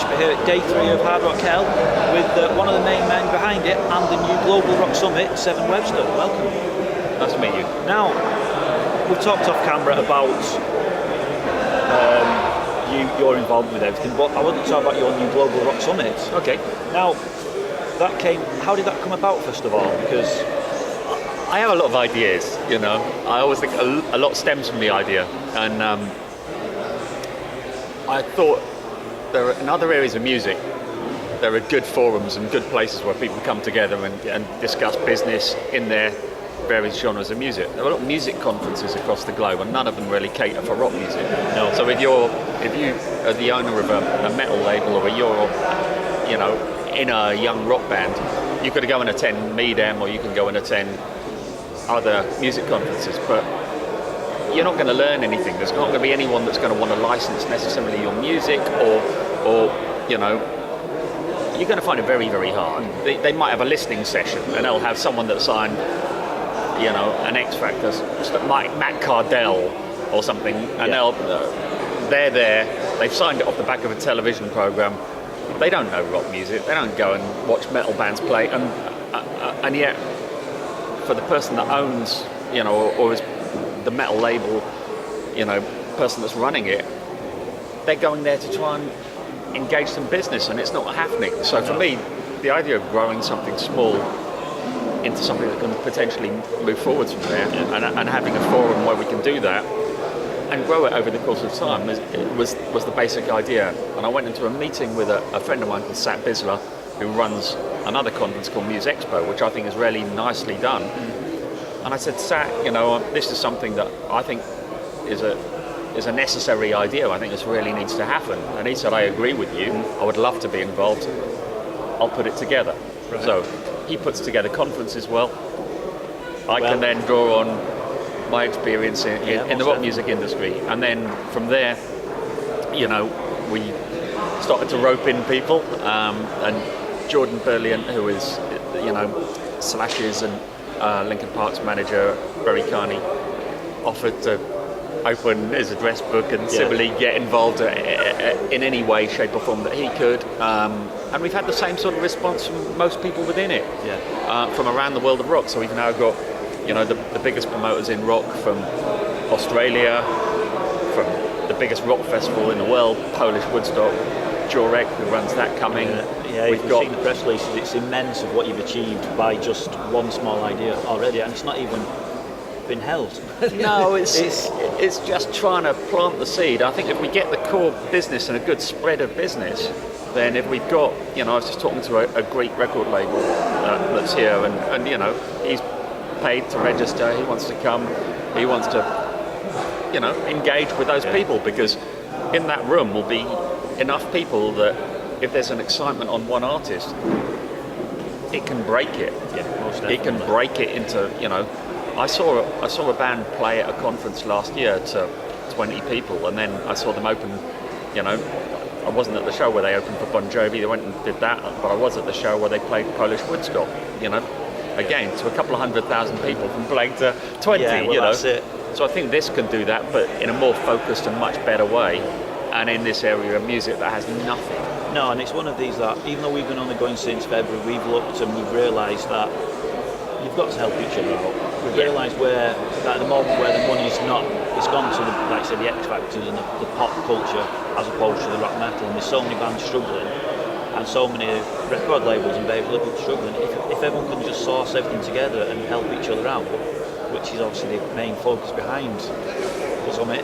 We're here at day 3 of Hard Rock Hell with one of the main men behind it and the new Global Rock Summit, Seven Webster. Welcome. Nice to meet you. Now, we've talked off camera about your involvement with everything, but I want to talk about your new Global Rock Summit. Okay. Now, how did that come about, first of all? Because I have a lot of ideas, you know. I always think a lot stems from the idea. And I thought in other areas of music, there are good forums and good places where people come together and discuss business in their various genres of music. There are a lot of music conferences across the globe, and none of them really cater for rock music. No. So if you are the owner of a metal label, or you're, you know, in a young rock band, you could go and attend MEDEM, or you can go and attend other music conferences, but you're not going to learn anything. There's not going to be anyone that's going to want to license necessarily your music, or you know, you're going to find it very, very hard. They might have a listening session, and they'll have someone that signed, you know, an X Factor, like Matt Cardell or something, and they're there. They've signed it off the back of a television program. They don't know rock music. They don't go and watch metal bands play, and yet, for the person that owns, you know, or is the metal label, you know, person that's running it, they're going there to try and engage some business, and it's not happening. So for me, the idea of growing something small into something that can potentially move forwards from there, and having a forum where we can do that and grow it over the course of time was the basic idea. And I went into a meeting with a friend of mine called Sat Bisler, who runs another conference called Muse Expo, which I think is really nicely done. And I said, Sat, you know, this is something that I think is a necessary idea. I think this really needs to happen. And he said, I agree with you. I would love to be involved. I'll put it together. Right. So he puts together conferences well. I can then draw on my experience in the rock music industry. And then from there, you know, we started to rope in people. And Jordan Berliant, who is, you know, Slash's and Linkin Park's manager, very kindly offered to open his address book and similarly get involved in any way, shape or form that he could. And we've had the same sort of response from most people within it, from around the world of rock. So we've now got, you know, the biggest promoters in rock from Australia, from the biggest rock festival in the world, Polish Woodstock, Jurek, who runs that, coming. We've seen the press releases. It's immense of what you've achieved by just one small idea already, and it's not even been held. No, it's just trying to plant the seed. I think if we get the core business and a good spread of business, then if we've got, you know, I was just talking to a Greek record label that's here, and you know, he's paid to register, he wants to come, he wants to, you know, engage with those people, because in that room will be enough people that if there's an excitement on one artist, it can break it. It can break it into, you know, I saw a band play at a conference last year to 20 people, and then I saw them open, you know, I wasn't at the show where they opened for Bon Jovi, they went and did that, but I was at the show where they played Polish Woodstock, you know, again, to a couple of 100,000 people from playing to 20, you know. That's it. So I think this can do that, but in a more focused and much better way, and in this area of music that has nothing. No, and it's one of these that, even though we've been only going since February, we've looked and we've realised that you've got to help each other out. We've realised where, that at the moment where the money's not, it's gone to, like I said, the X Factors and the pop culture as opposed to the rock metal, and there's so many bands struggling and so many record labels and labels struggling. If everyone can just source everything together and help each other out, which is obviously the main focus behind the summit,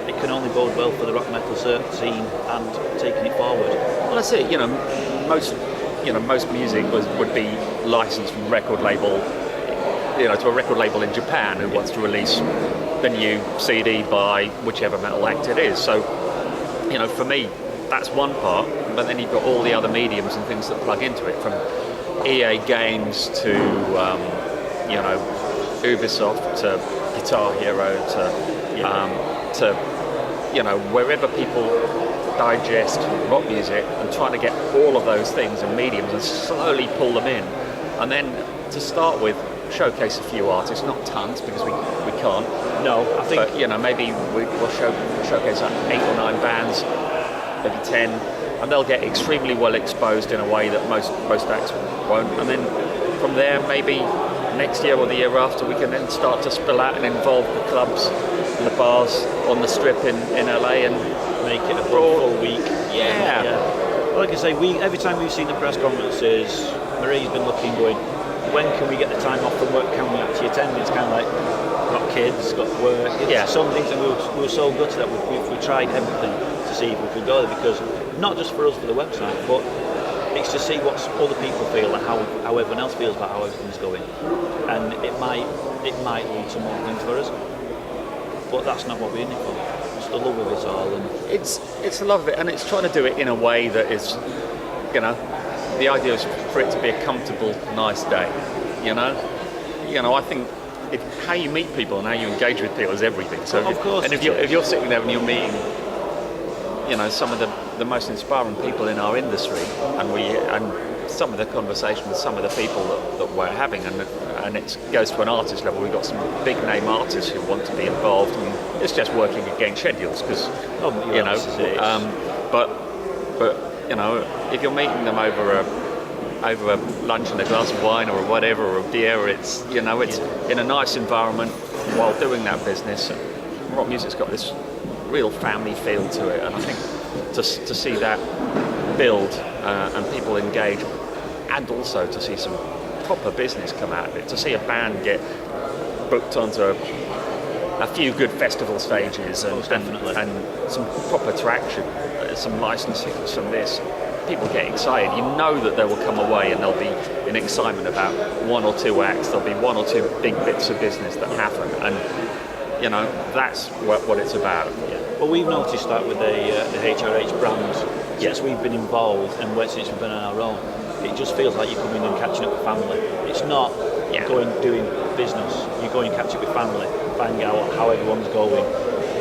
it can only bode well for the rock metal scene and taking it forward. Well, that's it. You know, most music would be licensed from a record label, you know, to a record label in Japan who wants to release the new CD by whichever metal act it is. So, you know, for me, that's one part. But then you've got all the other mediums and things that plug into it, from EA Games to, you know, Ubisoft to Guitar Hero to you know, wherever people digest rock music, and trying to get all of those things and mediums and slowly pull them in, and then to start with, showcase a few artists, not tons because we can't. No, I think. But you know, maybe we'll showcase like 8 or 9 bands, maybe 10, and they'll get extremely well exposed in a way that most acts won't. And then from there, maybe next year or the year after, we can then start to spill out and involve the clubs and the bars on the strip in LA and make it a full week. Yeah. Like I say, every time we've seen the press conferences, Marie's been looking, going, when can we get the time off from work? Can we actually attend? It's kind of like, got kids, got work. Some things, and we were so good to that. We tried everything to see if we could go there, because not just for us for the website, but it's to see what other people feel and how everyone else feels about how everything's going. And it might lead to more things for us, but that's not what we're in it for. It's the love of it all, and it's the love of it, and it's trying to do it in a way that is, the idea is for it to be a comfortable, nice day. I think how you meet people and how you engage with people is everything. So, of course, and if you're sitting there and you're meeting, some of the most inspiring people in our industry, and some of the conversation with some of the people that we're having, and it goes to an artist level. We've got some big name artists who want to be involved, and it's just working against schedules because if you're meeting them over a lunch and a glass of wine or whatever, or a beer, it's in a nice environment while doing that business. Rock music's got this real family feel to it, and I think to see that build and people engage, and also to see some proper business come out of it, to see a band get booked onto a few good festival stages and some proper traction, some licensing, some this. People get excited. You know that they will come away and there'll be an excitement about one or two acts. There'll be one or two big bits of business that happen, and that's what it's about. Yeah. Well, we've noticed that with the HRH brands since we've been involved and since we've been on our own. It just feels like you're coming and catching up with family. It's not going doing business. You're going catch up with family, finding out how everyone's going,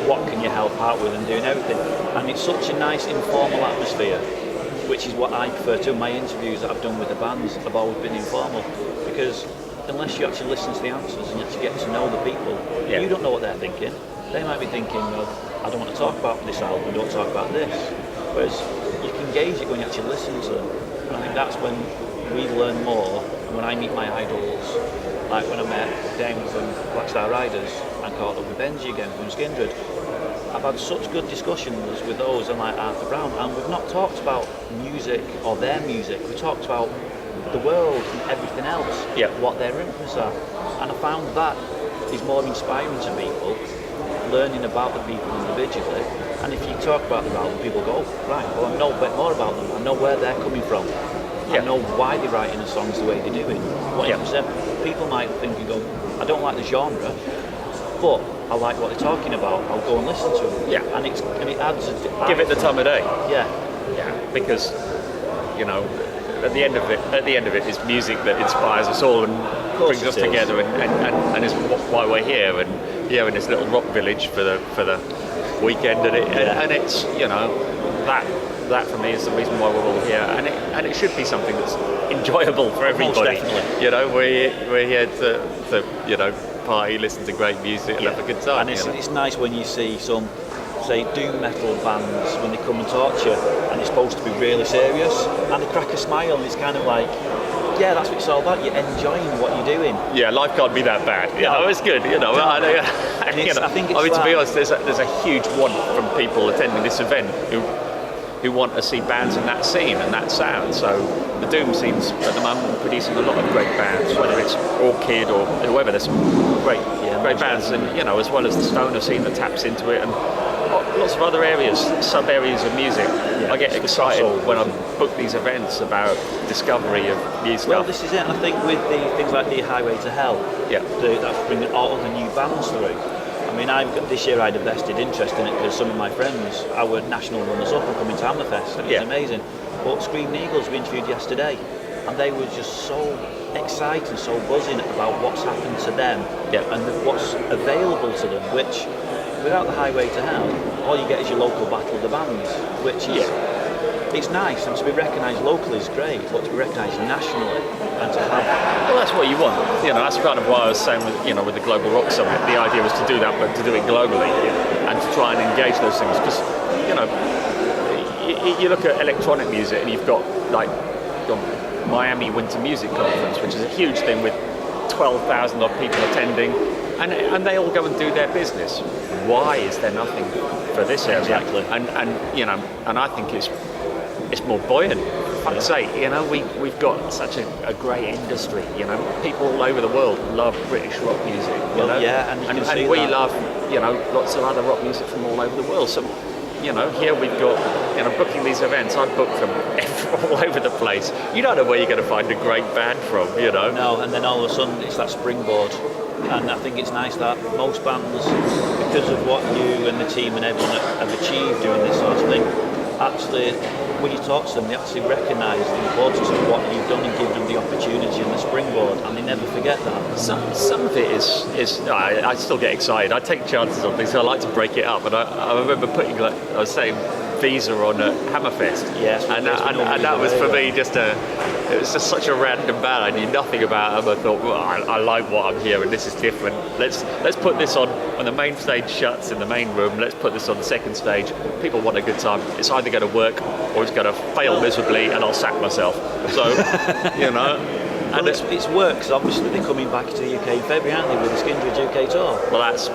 what can you help out with, and doing everything. And it's such a nice informal atmosphere, which is what I prefer to. My interviews that I've done with the bands have always been informal, because unless you actually listen to the answers and you actually get to know the people, you don't know what they're thinking. They might be thinking, I don't want to talk about this album, don't talk about this. Whereas you can gauge it when you actually listen to them. And I think that's when we learn more. And when I meet my idols, like when I met Deng from Black Star Riders and caught up with Benji again from Skindred, I've had such good discussions with those and like Arthur Brown, and we've not talked about music or their music, we talked about the world and everything else, what their influences are. And I found that is more inspiring to people, learning about the people individually. And if you talk about the album, people go, right, well, I know a bit more about them, I know where they're coming from, I know why they're writing the songs the way they do it. People might think and go, I don't like the genre, but I like what they're talking about, I'll go and listen to it. Yeah. And it adds give it the time of day. Yeah. Because at the end of it is music that inspires us all and brings us together, and is why we're here, and in this little rock village for the weekend, and it's that for me is the reason why we're all here, and it should be something that's enjoyable for everybody. Most definitely. We're here to party, listen to great music, and have a good time. And it's nice when you see some, say, doom metal bands, when they come and talk to you, and it's supposed to be really serious, and they crack a smile, and it's kind of like, that's what it's all about. You're enjoying what you're doing. Yeah, life can't be that bad. It's good. I think to be honest, there's a huge want from people attending this event who want to see bands in that scene and that sound. So the doom scene's at the moment producing a lot of great bands, whether it's Orchid or whoever. There's some great bands, and as well as the stoner scene that taps into it, and lots of other areas, sub areas of music. I get excited when I book these events about discovery of new stuff. Well, this is it. And I think with the things like the Highway to Hell, that's bringing all the new bands through. I mean, this year I had a vested interest in it because some of my friends, our national runners-up, are coming to Hammerfest, and it's amazing. But Screaming Eagles we interviewed yesterday, and they were just so excited, so buzzing about what's happened to them and what's available to them, which, without the Highway to Hell, all you get is your local battle of the bands, which is it's nice, and to be recognised locally is great, but to be recognised nationally and to have... Well, that's what you want. That's kind of why I was saying with the Global Rock Summit, the idea was to do that, but to do it globally and to try and engage those things, because, you look at electronic music, and you've got like the Miami Winter Music Conference, which is a huge thing with 12,000 odd people attending, and they all go and do their business. Why is there nothing for this area? Exactly. And I think it's more buoyant. I'd say, we've got such a great industry. People all over the world love British rock music. And we love lots of other rock music from all over the world. So here we've got booking these events. I book them all over the place. You don't know where you're going to find a great band from. No, and then all of a sudden it's that springboard. And I think it's nice that most bands, because of what you and the team and everyone have achieved doing this sort of thing, actually, when you talk to them, they actually recognise the importance of what you've done and give them the opportunity and the springboard, and they never forget that. Some of it is I still get excited. I take chances on things. So I like to break it up, and I remember putting, like I was saying, Visa on at Hammerfest. Yes, and that was for me it was just such a random band. I knew nothing about them. I thought, well, I like what I'm hearing. This is different. Let's put this on when the main stage shuts in the main room. Let's put this on the second stage. People want a good time. It's either going to work or it's going to fail miserably, and I'll sack myself. So, Well, it's worked, because obviously they're coming back to the UK in February, aren't they, with the Skindred UK tour? Well, that's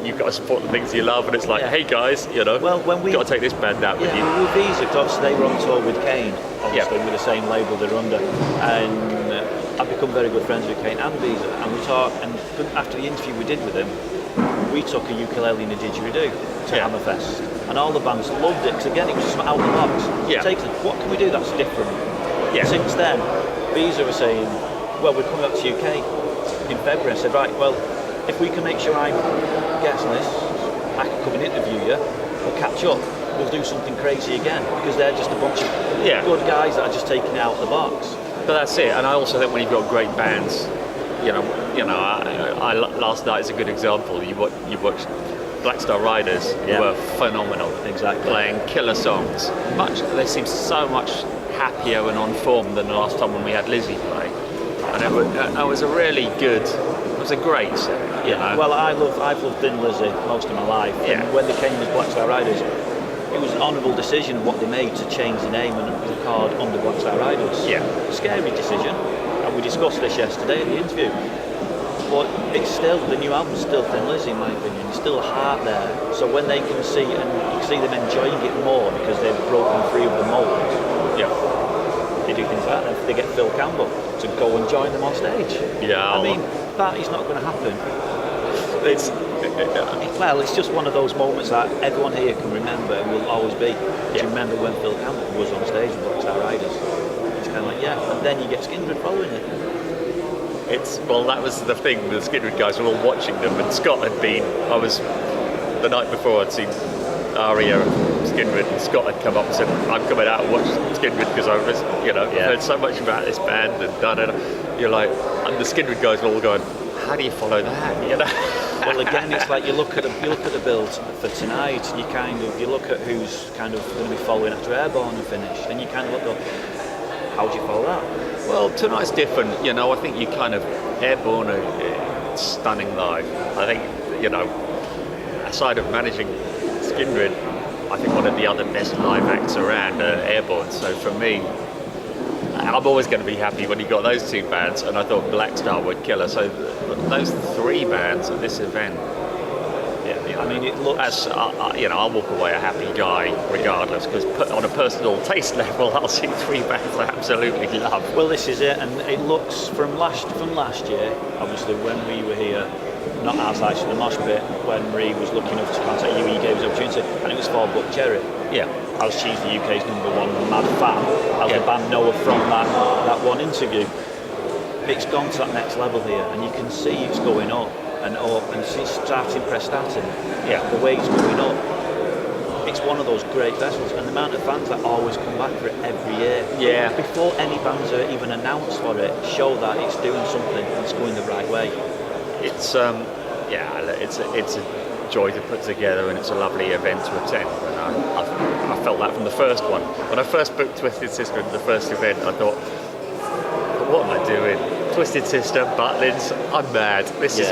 you've got to support the things you love, and it's like, hey guys, well, when we got to take this band out with you. With Visa, obviously they were on tour with Kane, obviously with the same label they're under, and I've become very good friends with Kane and Visa, and we talked, and after the interview we did with him, we took a ukulele and a didgeridoo to Hammerfest, and all the bands loved it, because again it was just out of the box. What can we do that's different? Since then, Visa were saying, well, we're coming up to UK in February. I said, right, well, if we can make sure I'm guest list, I can come and interview you, we'll catch up, we'll do something crazy again, because they're just a bunch of good guys that are just taking it out of the box. But that's it, and I also think when you've got great bands, I last night is a good example. You watched Black Star Riders, who were phenomenal, playing killer songs. They seem so much happier and on form than the last time when we had Lizzie play, and it was a really good. It was a great set. Well, I've loved Thin Lizzy most of my life. And when they came as Black Star Riders, it was an honourable decision of what they made to change the name and record under Black Star Riders. Scary decision, and we discussed this yesterday in the interview. But it's still, the new album's still Thin Lizzy in my opinion. There's still a heart there. So when they can see, and you can see them enjoying it more because they've broken free of the mould. They do things like that. If they get Phil Campbell to go and join them on stage. I mean, that is not going to happen. It's just one of those moments that everyone here can remember and will always be. Do you remember when Phil Campbell was on stage with Black Star Riders? It's kind of like, and then you get Skindred following it. That was the thing. The Skindred guys were all watching them, and Scott had been. The night before I'd seen Aria Skindred, and Scott had come up and said, I'm coming out and watch Skindred because I was, I've heard so much about this band and You're like, and the Skindred guys were all going, how do you follow that? Well, again, it's like you look at the build for tonight, and you look at who's kind of going to be following after Airborne and finished, and you kind of look, how do you follow that? Well, tonight's different. I think you kind of Airborne are stunning live. I think aside of managing Skindred, I think one of the other best live acts around Airborne. So for me, I'm always going to be happy when you got those two bands, and I thought Black Star would kill her. So those three bands at this event, I mean, it looks. I'll walk away a happy guy regardless, because on a personal taste level, I'll see three bands I absolutely love. Well, this is it, and it looks from last year. Obviously, when we were here, not outside the mosh pit, when Ree was lucky enough to contact you, he gave us the opportunity, and it was for Buck Cherry. As she's the UK's #1 mad fan, as the band know her from that one interview. It's gone to that next level here, and you can see it's going up and up, and it's starting prestating. The way it's going up, it's one of those great festivals, and the amount of fans that always come back for it every year. Before any bands are even announced for it, show that it's doing something, and it's going the right way. It's it's a joy to put together, and it's a lovely event to attend. And I felt that from the first one. When I first booked Twisted Sister at the first event, I thought, what am I doing? Twisted Sister, Butlins, I'm mad. This is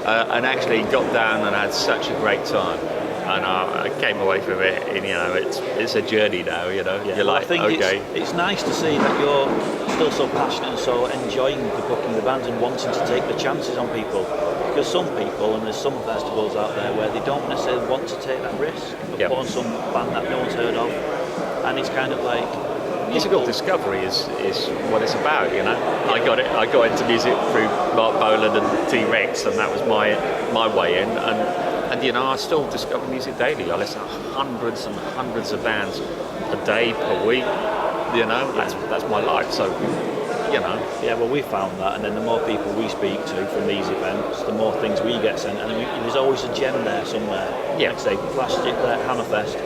and actually got down and had such a great time. and I came away from it, and it's a journey now. Yeah. You're like, I think okay. it's nice to see that you're still so passionate and so enjoying the booking the bands and wanting to take the chances on people. Because some people, and there's some festivals out there where they don't necessarily want to take that risk of putting some band that no one's heard of, and it's kind of like musical discovery is what it's about. I got into music through Mark Boland and T-Rex, and that was my way in, and I still discover music daily. I listen to hundreds and hundreds of bands a day, per week. That's my life. So Yeah, well, we found that, and then the more people we speak to from these events, the more things we get sent, and there's always a gem there somewhere. Yeah. Like say, last year at Hammerfest,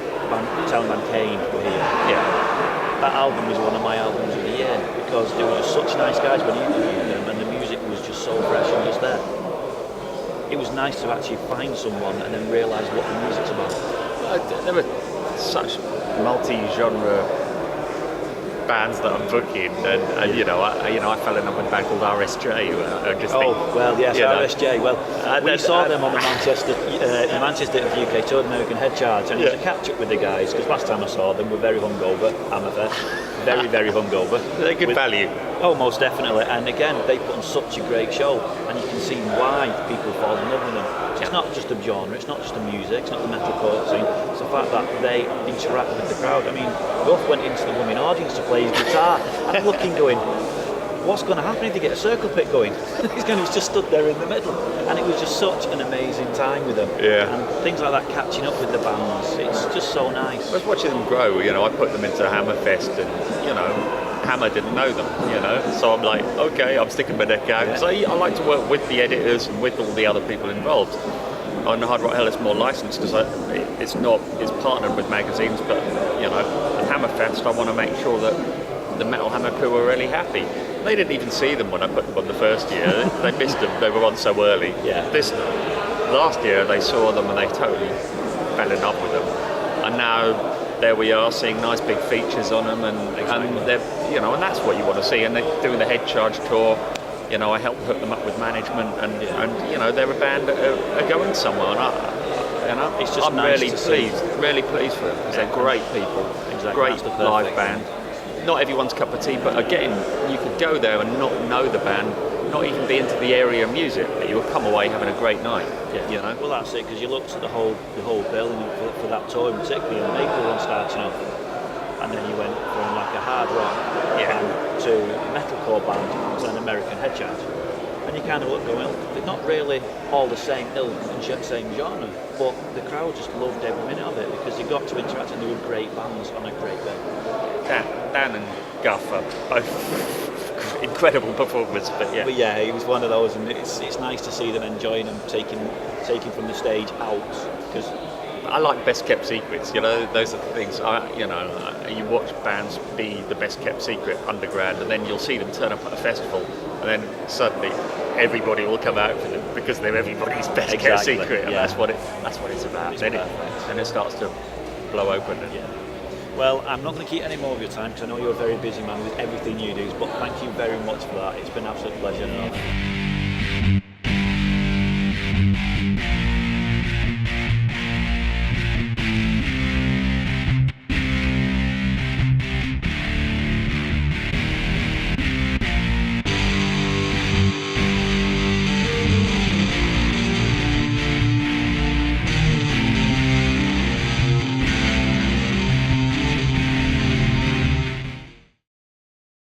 Italian band Kane were here. Yeah. That album is one of my albums of the year because they were just such nice guys when you interviewed them, and the music was just so fresh and just there. It was nice to actually find someone and then realise what the music's about. There were such multi-genre bands that I'm booking, and I fell in love with a band called RSJ. RSJ. Well, we saw them on the Manchester UK Tour, American Head Charge, and it was a catch up with the guys because last time I saw them, we were very hungover. Hammerfest, very very hungover. They're good value. Oh, most definitely. And again, they put on such a great show, and you can see why people fall in love with them. It's not just the genre, it's not just the music, it's not the metalcore scene, it's the fact that they interact with the crowd. I mean, Ruff went into the women audience to play his guitar, and I'm looking going, what's going to happen if they get a circle pit going? He's just stood there in the middle, and it was just such an amazing time with them. Yeah. And things like that, catching up with the bands, it's just so nice. I was watching them grow. I put them into Hammerfest, and Hammer didn't know them, so I'm like, okay, I'm sticking my neck out. So I like to work with the editors and with all the other people involved. On Hard Rock Hell, it's more licensed because it's partnered with magazines, but at Hammerfest, I want to make sure that the Metal Hammer crew are really happy. They didn't even see them when I put them on the first year. They missed them. They were on so early. Yeah. This last year, they saw them and they totally fell in love with them, and now there we are seeing nice big features on them, and they're and that's what you want to see. And they're doing the Head Charge tour. I helped hook them up with management, and they're a band that are going somewhere. And it's just I'm nice really pleased for them because they're great people, great live band. Not everyone's cup of tea, but again, you could go there and not know the band, not even be into the area of music, but you will come away having a great night. Yeah. Well, that's it, because you looked at the whole bill for that tour in particular, and Maple one starting off, and then you went from like a hard rock band to a metalcore band to an American Head Charge, and you kind of look going, they're not really all the same ilk and same genre, but the crowd just loved every minute of it because you got to interact, and they were great bands on a great bill. Dan and Guff are both incredible performers, but yeah, it was one of those, and it's nice to see them enjoying and taking from the stage out, because I like best kept secrets. Those are the things. You watch bands be the best kept secret underground, and then you'll see them turn up at a festival, and then suddenly everybody will come out for them because they're everybody's best kept secret, and that's what it's about. Then it starts to blow open. Well, I'm not going to keep any more of your time because I know you're a very busy man with everything you do, but thank you very much for that. It's been an absolute pleasure.